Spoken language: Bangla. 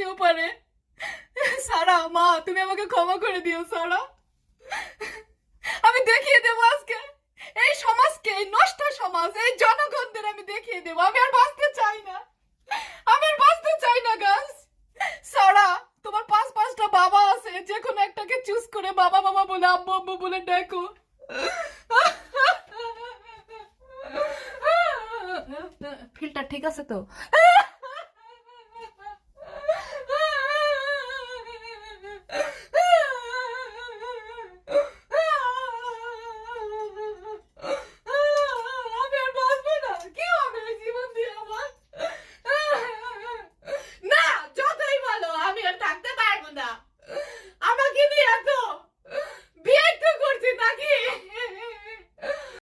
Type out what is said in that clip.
হয়েছেও পারে। সারা মা, তুমি আমাকে ক্ষমা করে দিও সারা। আমি দেখিয়ে দেবো আজকে এই সমাজকে, এই নষ্ট সমাজ, এই জনগণদের আমি দেখিয়ে দেবো আমি আর বাঁচতে চাই না, আমি আর বাঁচতে চাই না গাছ। সারা, তোমার পাঁচটা বাবা আছে, যে কোনো একটাকে চুজ করে বাবা বাবা বলে, আব্বু আব্বু বলে ডাকো। ফিল্টার ঠিক আছে তো?